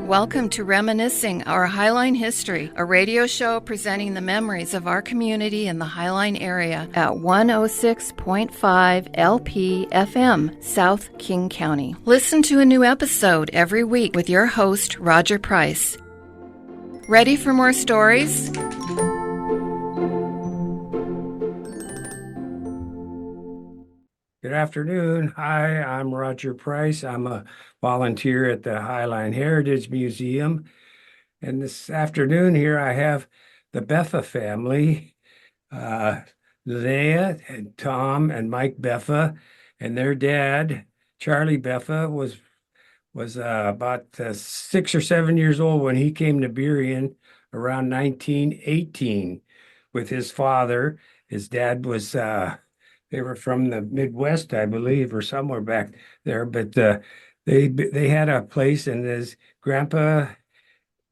Welcome to Reminiscing, our Highline history, a radio show presenting the memories of our community in the Highline area at 106.5 LP FM, South King County. Listen to a new episode every week with your host, Roger Price. Ready for more stories? Good afternoon. Hi, I'm Roger Price. I'm a volunteer at the Highline Heritage Museum. And this afternoon here I have the Beffa family, Linnea and Tom and Mike Beffa, and their dad, Charlie Beffa, was about 6 or 7 years old when he came to Burien around 1918 with his father. His dad was they were from the Midwest, I believe, or somewhere back there. But they had a place, and his grandpa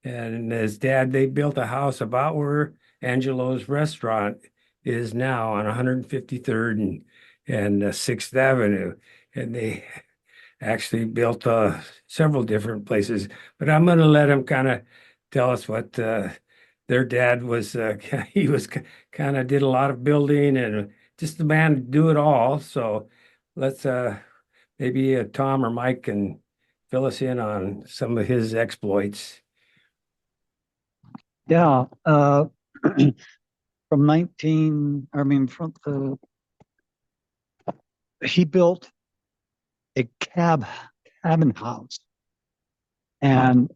and his dad, they built a house about where Angelo's restaurant is now on 153rd and 6th Avenue. And they actually built several different places. But I'm going to let them kind of tell us what their dad was. He was kind of did a lot of building and just the man to do it all. So let's maybe Tom or Mike can fill us in on some of his exploits. Yeah, from he built a cabin house and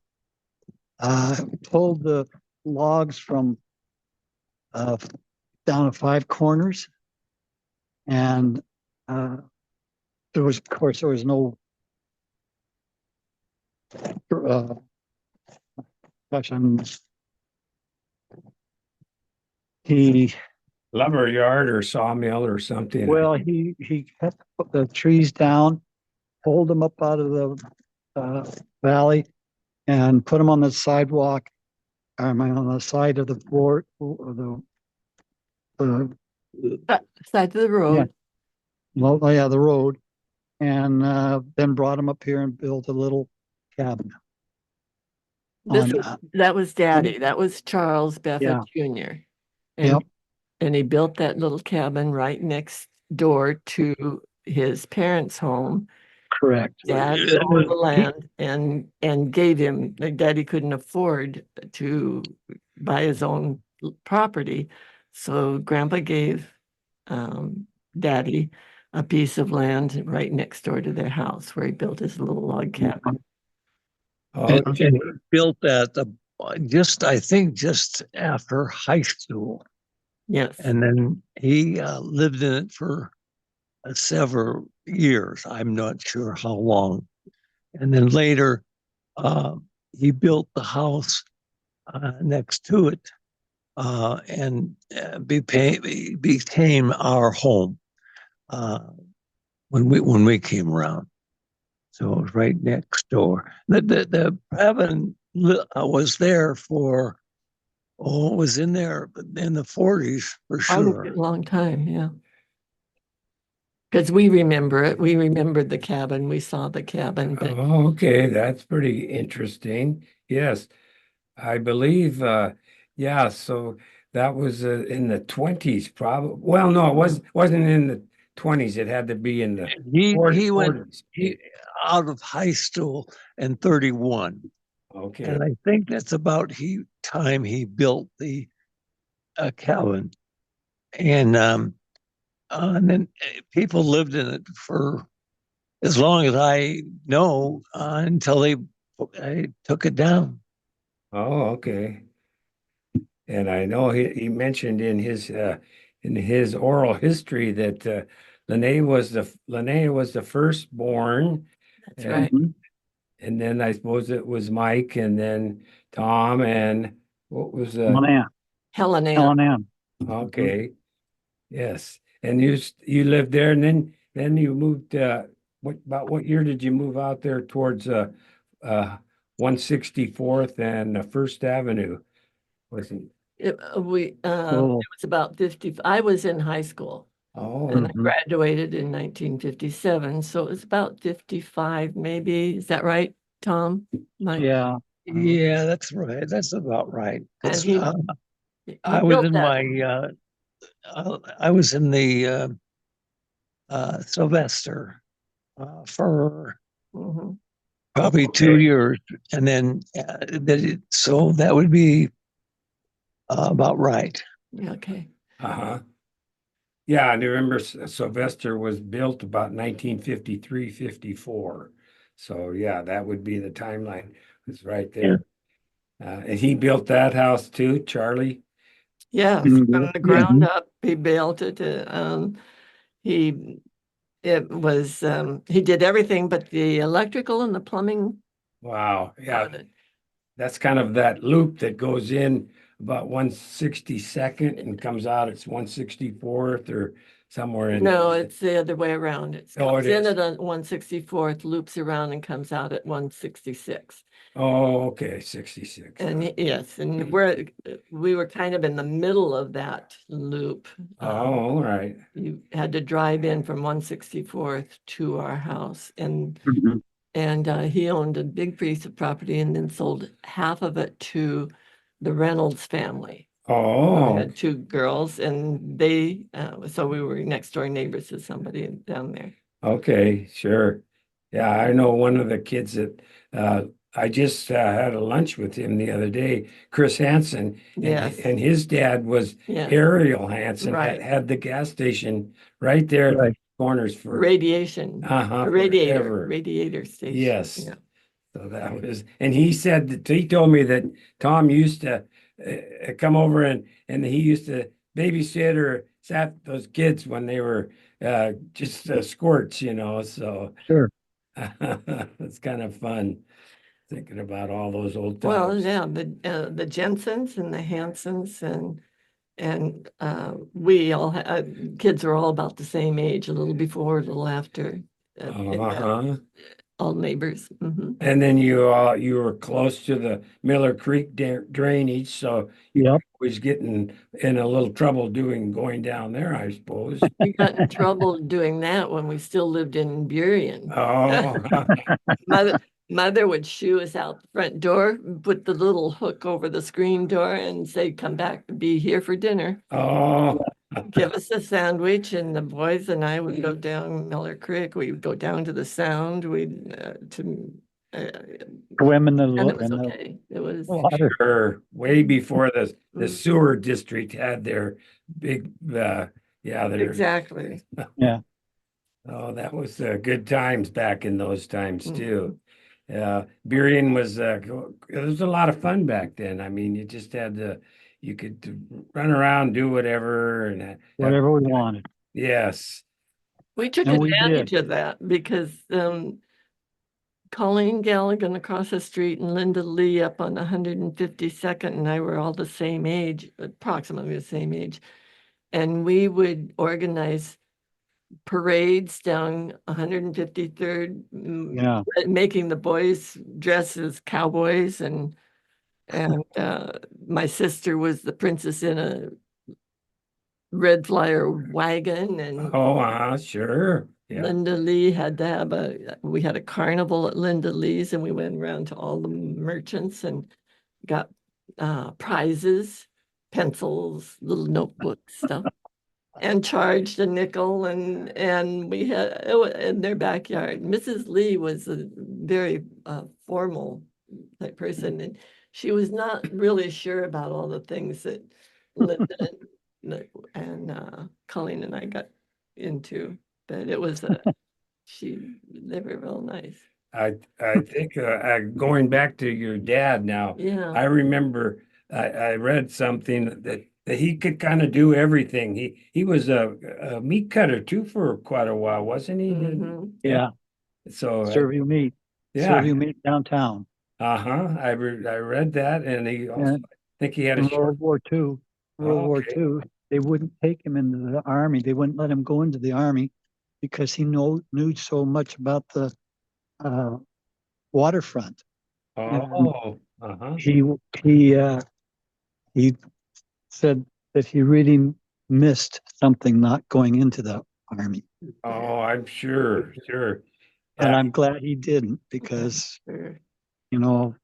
pulled the logs from down to 5 corners. And there was no he Lumber yard or sawmill or something. Well, he cut the trees down, pulled them up out of the valley, and put them on the sidewalk. On the side of the board, side of the road. The road, and then brought them up here and built a little cabin. That was Daddy. That was Charles Beffa Jr. And he built that little cabin right next door to his parents' home. Correct. Dad owned the land and gave him. Daddy couldn't afford to buy his own property, so Grandpa gave Daddy a piece of land right next door to their house where he built his little log cabin. And he built that just after high school. Yes. And then he lived in it for several years. I'm not sure how long. And then later, he built the house next to it and became our home when we came around. So it was right next door. The cabin was there for, it was in there in the 40s for sure. A long time, yeah. Because we remember it. We remembered the cabin. We saw the cabin. But... Oh, okay, that's pretty interesting. Yes, I believe. So that was in the 20s, probably. Well, no, it wasn't in the 20s. It had to be in the 40s. He went out of high school in 31. Okay. And I think that's about time he built the cabin. And then people lived in it for as long as I know until they took it down. Oh, okay. And I know he mentioned in his oral history that Linnea was the firstborn. That's right. And then I suppose it was Mike, and then Tom, and what was Helena. Okay. Yes. And you lived there, and then you moved. What year did you move out there towards 164th and 1st Avenue? It was about 50. I was in high school. And I graduated in 1957, so it was about 55, maybe. Is that right, Tom? Yeah. Yeah, that's right. That's about right. And 'Cause, he I was built in that. I was in the Sylvester for Mhm. probably Okay. 2 years, and then so that would be about right. Yeah, okay. Uh-huh. Yeah, and I remember Sylvester was built about 1953, 54. So yeah, that would be the timeline. It's right Yeah. there. And he built that house too, Charlie. Yes, from the Yeah. ground up, he built it. He it was he did everything but the electrical and the plumbing Wow. Yeah, on it. that's kind of that loop that goes in about 162nd and comes out. It's 164th or somewhere in. No, it's the other way around. It Oh, it comes in is. at 164th, loops around and comes out at 166. Oh, okay, 66. And yes, and we were kind of in the middle of that loop. Oh, all right. You had to drive in from 164th to our house, and Mhm. he owned a big piece of property and then sold half of it to the Reynolds family. We Oh, had two girls, and so we were next door neighbors to somebody down there. okay, sure. Yeah, I know one of the kids that I just had a lunch with him the other day, Chris Hansen, Yes, and his dad was yeah, Ariel Hansen, right. had the gas station right there at the Right. corners for Radiation, forever. radiator station. Yes. Yeah. So that was, and he said that he told me that Tom used to come over and he used to babysit or sat those kids when they were just squirts, you know. So Sure. it's kind of fun thinking about all those old Well, times. yeah, the Jensens and the Hansons and we all kids are all about the same age, a little before, a little after, Uh-huh. all neighbors. Mhm. And then you were close to the Miller Creek drainage, so you Yep. was getting in a little trouble going down there, I suppose. We got in trouble doing that when we still lived in Burien. Oh, Mother, mother would shoo us out the front door, put the little hook over the screen door and say, come back to be here for dinner. oh, Give us a sandwich, and the boys and I would go down Miller Creek. We would go down to the Sound. Uh, Swim in the and it was in the okay. It was water. sure. Way before the Mm, sewer district had their big, yeah, exactly. Yeah. oh, that was good times back in those times Mm. too. Burien was, it was a lot of fun back then. I mean, you just you could run around, do whatever and Whatever we wanted. yes. We took And we did. advantage of that because Colleen Galligan across the street and Linda Lee up on 152nd and I were all the same age, approximately the same age. And we would organize parades down 153rd, Yeah. making the boys dress as cowboys and my sister was the princess in a red flyer wagon, and Oh, sure. Yeah. Linda Lee had to have we had a carnival at Linda Lee's and we went around to all the merchants and got prizes, pencils, little notebooks, stuff, and charged a nickel and we had in their backyard. Mrs. Lee was a very formal type person and she was not really sure about all the things that Linda and Colleen and I got into, but it was they were real nice. I think going back to your dad now, Yeah. I remember I read something that he could kind of do everything. He was a meat cutter too for quite a while, wasn't he? Mhm. Yeah. So Serve you meat. Serve yeah, you meat downtown. I read that, and he also And I think he had a in short. World War Okay. II, they wouldn't take him into the army. They wouldn't let him go into the army because he knew so much about the uh, waterfront. And Oh, he he uh, he said that he really missed something not going into the army. oh, I'm sure. But Yeah, I'm glad he didn't because Sure. you know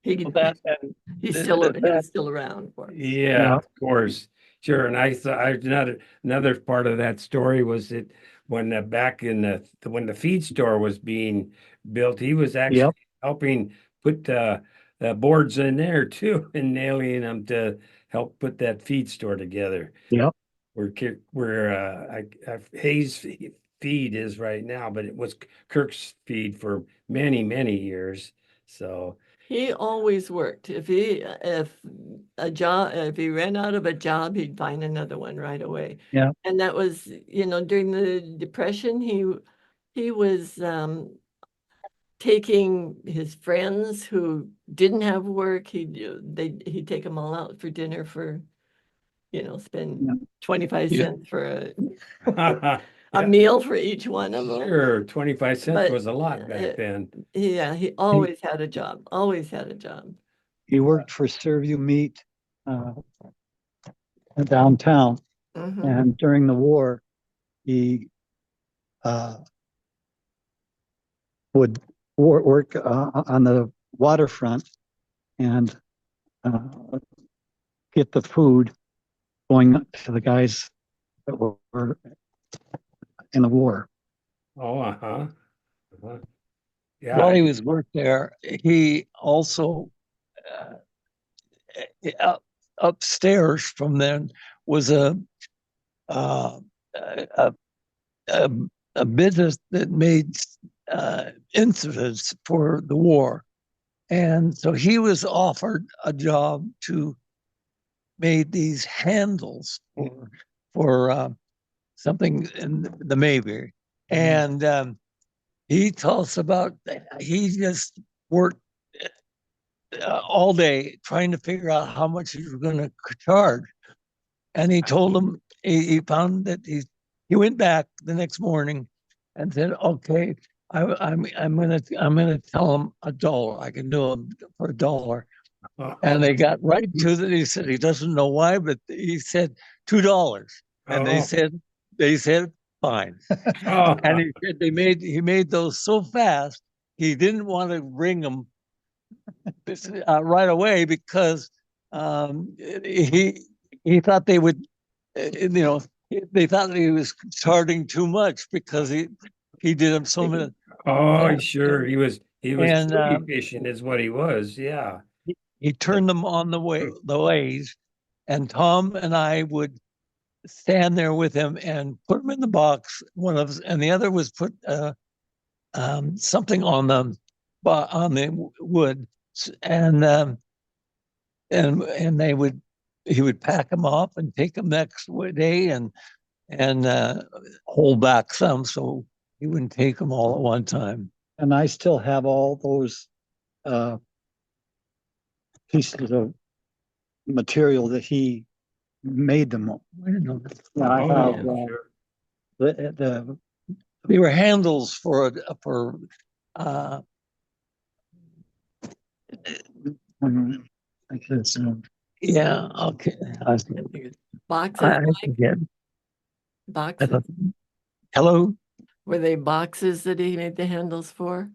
He, Well, that and he's that, still around for us. Yeah, Yeah. of course. Sure. And I thought another part of that story was that when back in when the feed store was being built, he was actually Yep. helping put the boards in there too and nailing them to help put that feed store together. Yep. Where Hayes feed is right now, but it was Kirk's feed for many, many years. So He always worked. If he ran out of a job, he'd find another one right away. Yeah. And that was, during the Depression, he was taking his friends who didn't have work. He'd take them all out for dinner for, spend Yeah. 25 Yeah. cents for a yeah, meal for each one of them. sure, 25 cents But was a lot back then. yeah, he always had a job. Always had a job. He worked for Serve You Meat uh, downtown, Mhm. and during the war, he uh, would work on the waterfront and uh, get the food going to the guys that were in the war. Oh, uh-huh. Yeah, While he was worked there, he also upstairs from then was uh, a, a, a business that made instruments for the war. And so he was offered a job to make these handles for something in the Mayberry. And he tells us about he just worked all day trying to figure out how much he was going to charge. And he told him he found that he went back the next morning and said, "Okay, I'm gonna tell him $1. I can do him for $1." And they got right to that. He said he doesn't know why, but he said $2, and they said fine. And he said he made those so fast he didn't want to bring them right away because he thought they would, they thought he was charging too much because he did them so many. Oh, sure. He was And too efficient is what he was. Yeah. he turned them on the ways, and Tom and I would stand there with him and put them in the box. One of us, and the other was put something on them, on the wood, and and he would pack them off and take them next day and hold back some so he wouldn't take them all at one time. And I still have all those uh, pieces of material that he made them. I don't know. Yeah, I Oh, have sure. the they were handles for uh, I guess, yeah, okay. Boxes, I like forget. boxes. Hello. Were they boxes that he made the handles for?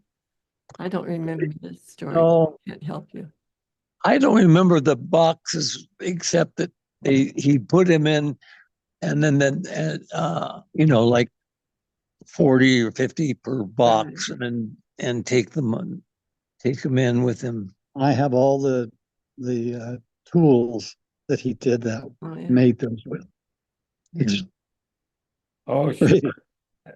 I don't remember this story. No, Can't help you. I don't remember the boxes except that he put him in, and then like 40 or 50 per box, and take them in with him. I have all the tools that he did that Oh, yeah. made those with. It's Oh, sure.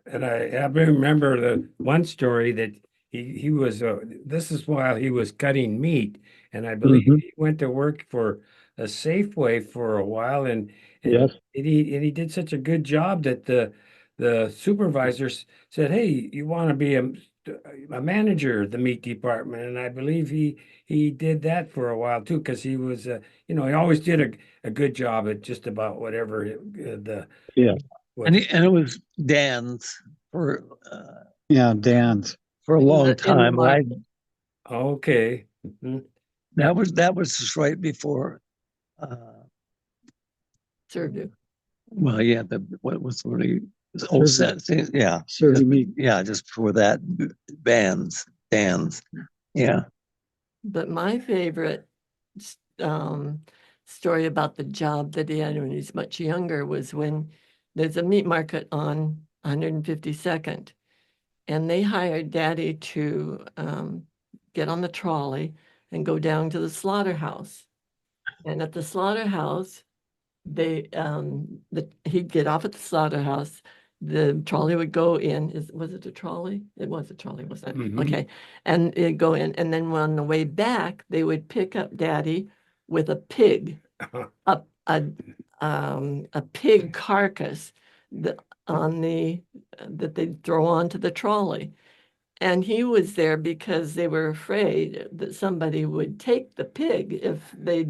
And I remember the one story that he was this is while he was cutting meat, and I believe Mhm. he went to work for a Safeway for a while, and Yes. he did such a good job that the supervisors said, "Hey, you want to be a manager of the meat department?" And I believe he did that for a while too, because he was he always did a good job at just about whatever the Yeah. what And it was Dan's for yeah, Dan's for a In long the time. market. Okay. Mhm. That was just right before Served you. well, yeah, what was really oh set, yeah, Serve Me, yeah, just before that, Dan's, yeah. But my favorite story about the job that he had when he was much younger was when there's a meat market on 152nd, and they hired Daddy to get on the trolley and go down to the slaughterhouse. And at the slaughterhouse, he'd get off at the slaughterhouse. The trolley would go in. Was it a trolley? It was a trolley, wasn't it? Mhm. Okay. And it'd go in. And then on the way back, they would pick up Daddy with a pig, a pig carcass that that they'd throw onto the trolley. And he was there because they were afraid that somebody would take the pig if they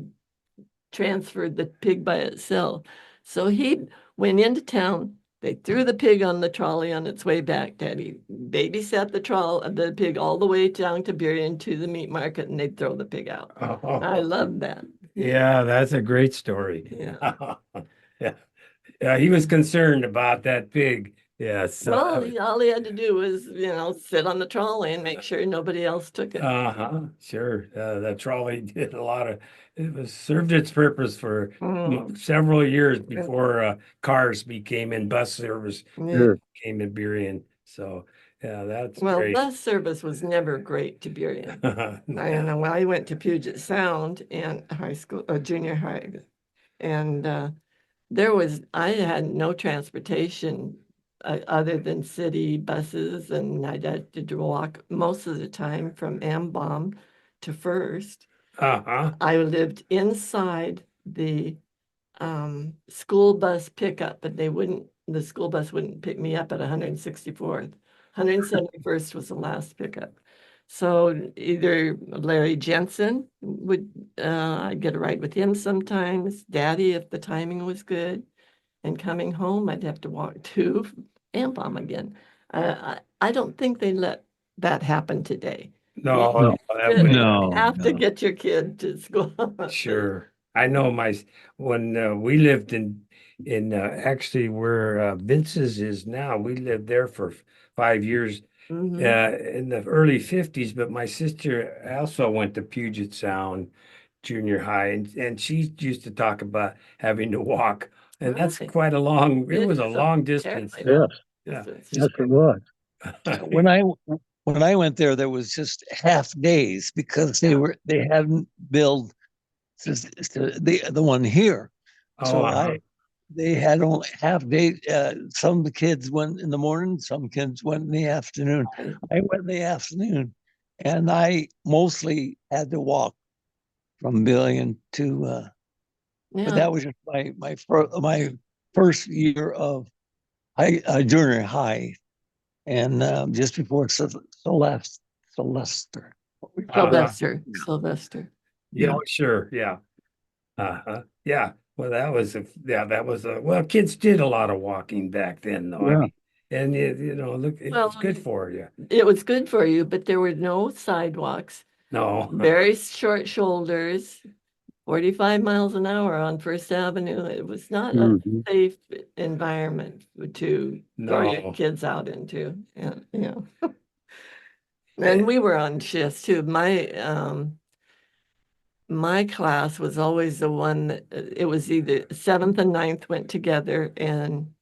transferred the pig by itself. So he went into town. They threw the pig on the trolley on its way back. Daddy babysat the pig all the way down to Burien to the meat market, and they'd throw the pig out. I love that. Yeah, that's a great story. Yeah. Yeah. Yeah, he was concerned about that pig. Yes. Well, all he had to do was, sit on the trolley and make sure nobody else took it. Sure. That trolley did it served its purpose for several years before cars became in bus service, Yeah. came in Burien. So yeah, that's Well, great. bus service was never great to Burien. I know. Well, I went to Puget Sound and high school, junior high, and I had no transportation other than city buses, and I had to walk most of the time from Ambom to First. I lived inside the school bus pickup, but the school bus wouldn't pick me up at 164th. 171st was the last pickup. So either Larry Jensen I'd get a ride with him sometimes, Daddy if the timing was good, and coming home I'd have to walk to Ambom again. I don't think they let that happen today. No, No, have to no. get your kid to school. Sure. I know when we lived in actually where Vince's is now, we lived there for 5 years Mhm. in the early 50s, but my sister also went to Puget Sound Junior High, and she used to talk about having to walk, and that's Right. quite it was a is long distance. terribly Yes, Yeah. distance. yes, it was. When I went there was just half days because they hadn't built the one here. So they had only half day. Some of the kids went in the morning, some kids went in the afternoon. Right. I went in the afternoon, and I mostly had to walk from Billion to. But Yeah. that was just my first year of junior high, and just before Sylvester. Sylvester. Yeah, sure. Yeah. Yeah. Well, that was well, kids did a lot of walking back then, though. I Yeah. mean, and look, it was good for you. It was good for you, but there were no sidewalks, No. very short shoulders, 45 miles an hour on First Avenue. It was not a safe environment to throw your No. kids out into. And we were on shifts too. My class was always the one that it was either seventh and ninth went together, and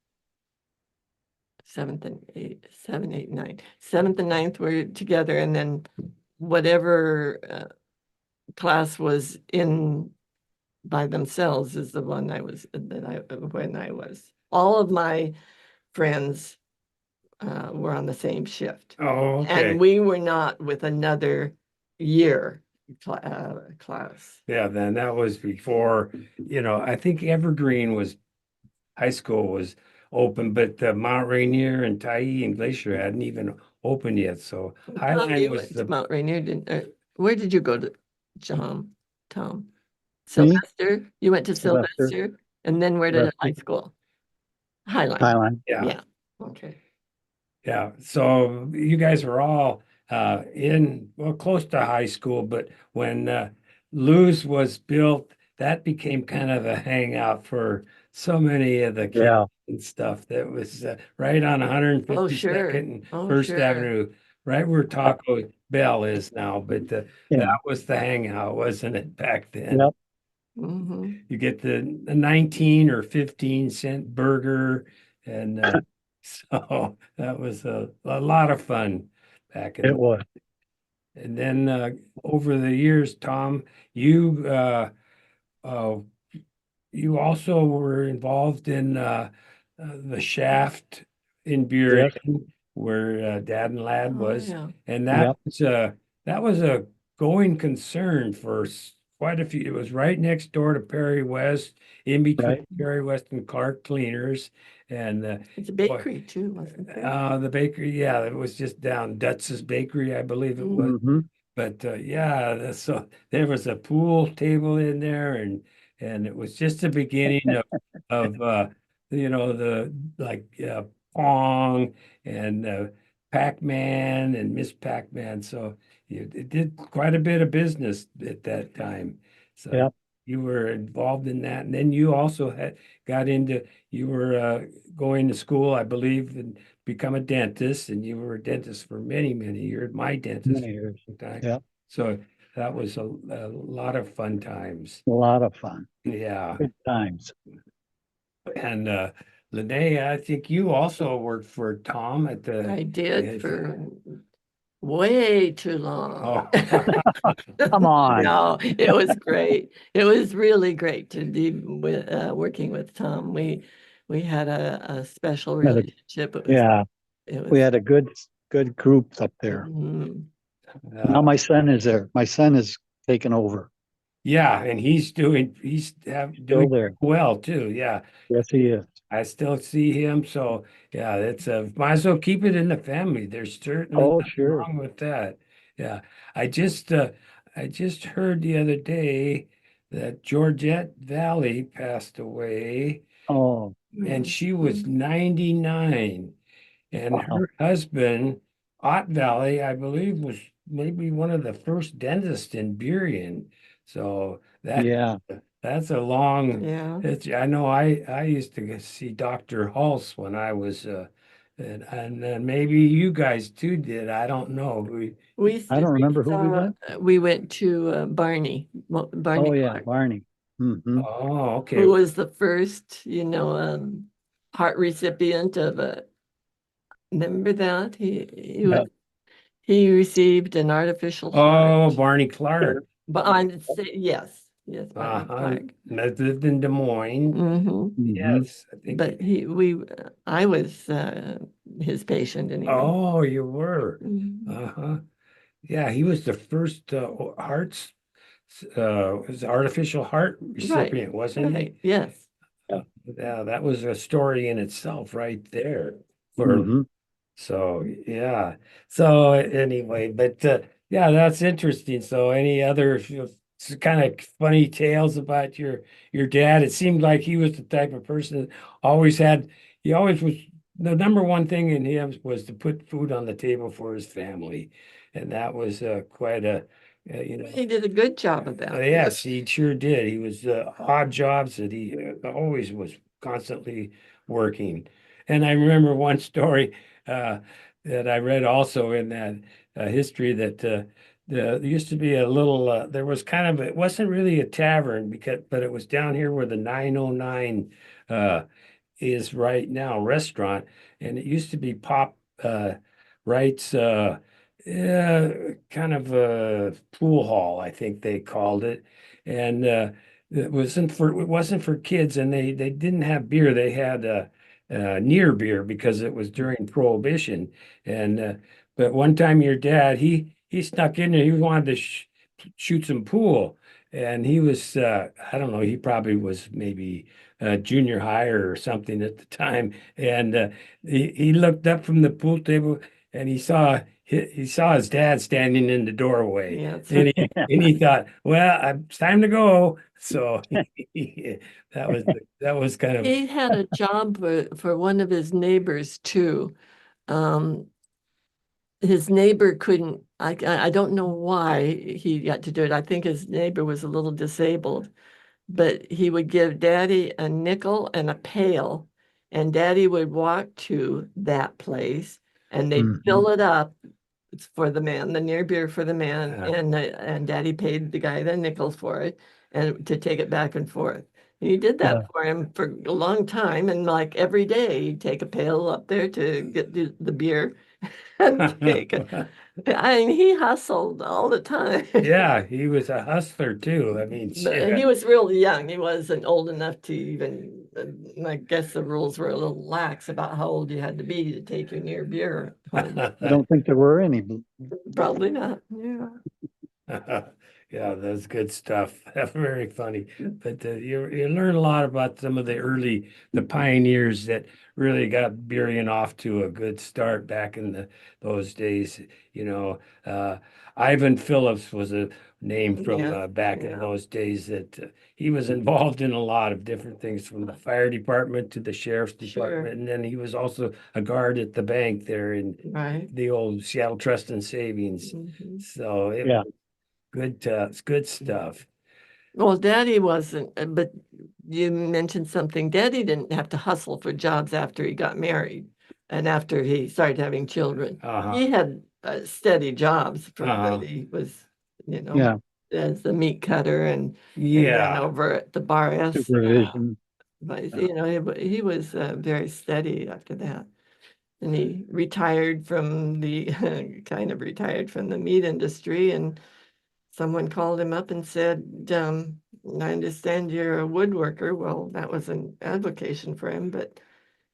seventh and eighth, seven, eight, nine. Seventh and ninth were together, and then whatever class was in by themselves is the one when I was. All of my friends were on the same shift. Oh, okay. And we were not with another year class. Yeah, then that was before, I think high school was open, but Mount Rainier and Tyee and Glacier hadn't even opened yet. So Highline You was went to Mount Rainier, where did you go to, Tom? Me? Sylvester? You went to Sylvester. Sylvester, and then where did high school? Highline. Yeah. Okay. Yeah. So you guys were all close to high school, but when Lou's was built, that became kind of a hangout for so many of the kids and stuff. That was right on 152nd and First sure. Avenue. right where Taco Bell is now, but Yeah. that was the hangout, wasn't it, back then? Yep. Mhm. You get the 19 or 15 cent burger, and so that was a lot of fun back in It the. was. And then over the years, Tom, you uh, you also were involved in the shaft in Burien, Yes. where Dad and Lad Oh, was, yeah. and Yep. that was a going concern for quite a few. It was right next door to Perry West, in between Right. Perry West and Clark Cleaners, and It's a boy, bakery too, wasn't there? the bakery. Yeah, it was just down Dutz's Bakery, I believe it was. Mm-hmm. But yeah, so there was a pool table in there, and it was just the beginning of the like Pong and Pac-Man and Miss Pac-Man. So it did quite a bit of business at that time. So Yep. you were involved in that, and then you also got into you were going to school, I believe, and become a dentist, and you were a dentist for many, many years. My dentist Many years. for a long time. Yep. So that was a lot of fun times. A lot of fun. Yeah. Good times. And Linnea, I think you also worked for Tom at I the. did for way too long. Oh. Come on. No, it was great. It was really great to be with working with Tom. We had a special Had a- relationship. Yeah. It We was had a good group up there. mhm. Now my son is there. My son is taken over. Yeah, and he's Still doing there. well too. Yeah. Yes, he is. I still see him, so yeah, it's might as well keep it in the family. There's certainly Oh, nothing sure. wrong with that. Yeah, I just I just heard the other day that Georgette Valley passed away, Oh, and she was Mhm. 99. And wow. her husband, Ott Valley, I believe, was maybe one of the first dentists in Burien. So Yeah. that's a long. Yeah. I know I used to see Dr. Hulse when I was and then maybe you guys too did. I don't know. I don't remember who we went. We went to Barney Oh, yeah. Clark, Barney. Mm-hmm. Oh, okay. who was the first, heart recipient of a. Remember that Yeah. he received an artificial Oh, heart. Barney Clark. But yes, Barney Uh-huh. Clark. Lived in Des Moines. Hmm. Mm-hmm. Yes, I think. But I was his patient anyway. Oh, you were. Mhm. Uh-huh. Yeah, he was the first his artificial heart Right, recipient, wasn't he? right, yes. Yeah, that was a story in itself right there. For Mm-hmm. so yeah. So anyway, but yeah, that's interesting. So any other kind of funny tales about your dad? It seemed like he was the type of person that always had he always was the number one thing in him was to put food on the table for his family. And that was quite a He did a good job of that. yes, he sure did. He was odd jobs that he always was constantly working. And I remember one story that I read also in that history that there used to be a little, there was kind of, it wasn't really a tavern but it was down here where the 909 uh, is right now, restaurant. And it used to be Pop Wright's yeah, kind of a pool hall, I think they called it. And it wasn't for kids, and they didn't have beer. They had near beer because it was during Prohibition. And but one time your dad he snuck in there. He wanted to shoot some pool, and he was I don't know. He probably was maybe junior higher or something at the time. And he looked up from the pool table and he saw his dad standing in the doorway, Yeah, and he thought, well, it's time to go. So that was kind of he had a job for one of his neighbors too. Um, his neighbor couldn't, I don't know why he got to do it. I think his neighbor was a little disabled, but he would give Daddy a nickel and a pail, and Daddy would walk to that place and they'd Mm-hmm. fill it up It's for the man, the near beer for the man, Yeah. and Daddy paid the guy the nickel for it, and to take it back and forth. And he did that Yeah. for him for a long time, and like every day he'd take a pail up there to get the beer and take it. I mean, he hustled all the time. Yeah, he was a hustler too. I mean, But he shit. was really young. He wasn't old enough to even, I guess the rules were a little lax about how old you had to be to take your near beer home. I don't think there were any. Probably not, yeah. Yeah, that's good stuff. That's very funny. But you learn a lot about some of the pioneers that really got Burien off to a good start back in those days. You know, Ivan Phillips was a name from Yeah, back in yeah. those days that he was involved in a lot of different things, from the fire department to the sheriff's Sure. department, and then he was also a guard at the bank there in Right. the old Seattle Trust and Savings. Mhm. So it Yeah. was good, it's good stuff. Well, Daddy wasn't, but you mentioned something. Daddy didn't have to hustle for jobs after he got married and after he started having children. Uh-huh. He had steady jobs from Uh-huh. that he was, Yeah. as the meat cutter and then Yeah. over at the bar S. Supervision. But he was very steady after that. And he retired from the kind of retired from the meat industry, and someone called him up and said, I understand you're a woodworker. Well, that was an avocation for him, but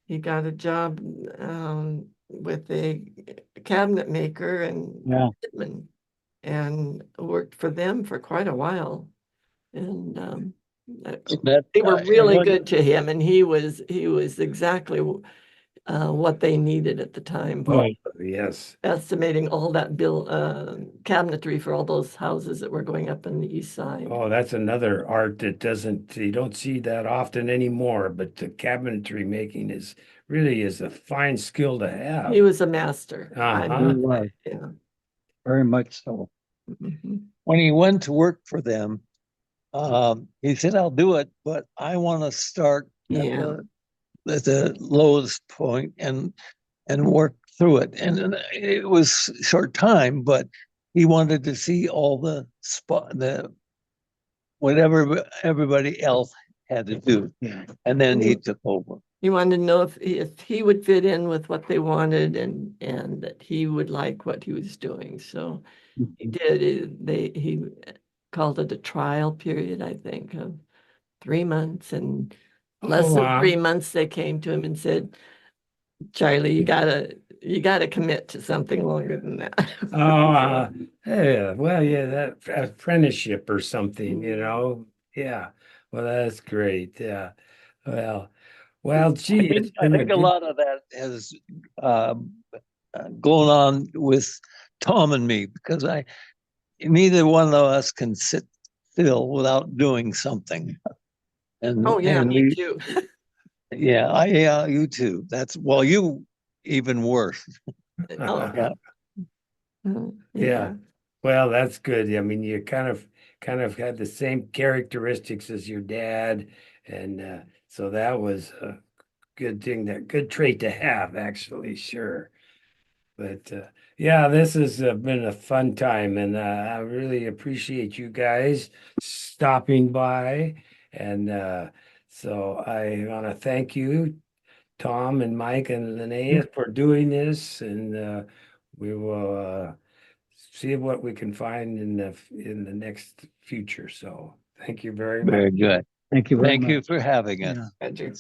he got a job with a cabinet maker and Yeah. and worked for them for quite a while. And That, they were and really what- good to him, and he was exactly what they needed at the time for Right. Yes. estimating all that cabinetry for all those houses that were going up on the east side. Oh, that's another art that you don't see that often anymore, but the cabinetry making really is a fine skill to have. He was a master. I Uh-huh. must He was. say, yeah. Very much so. Mhm. when he went to work for them, he said, "I'll do it, but I want to start Yeah. at the lowest point and work through it." And then it was short time, but he wanted to see all the whatever everybody else had to do, Yeah. and then he took over. He wanted to know if he would fit in with what they wanted and that he would like what he was doing. So he did. He called it a trial period, I think, of 3 months, and less Oh, than wow. 3 months they came to him and said, Charlie, you gotta commit to something longer than that. Oh, yeah, well, yeah, that apprenticeship or something, Yeah. Well, that's great. Yeah. Well, gee, it's I been a think a good. lot of that has going on with Tom and me, because neither one of us can sit still without doing something. And Oh, yeah, and me we, too. yeah, you too. You even worse. Oh, Yeah. Yeah. Well, that's good. I mean, you kind of had the same characteristics as your dad, and so that was a good trait to have, actually. Sure. But yeah, this has been a fun time, and I really appreciate you guys stopping by. And so I want to thank you, Tom and Mike and Linnea, for doing this, and we will see what we can find in the next future. So thank you very much. Very good. Thank you very Thank much. you for having us. Yeah. Roger.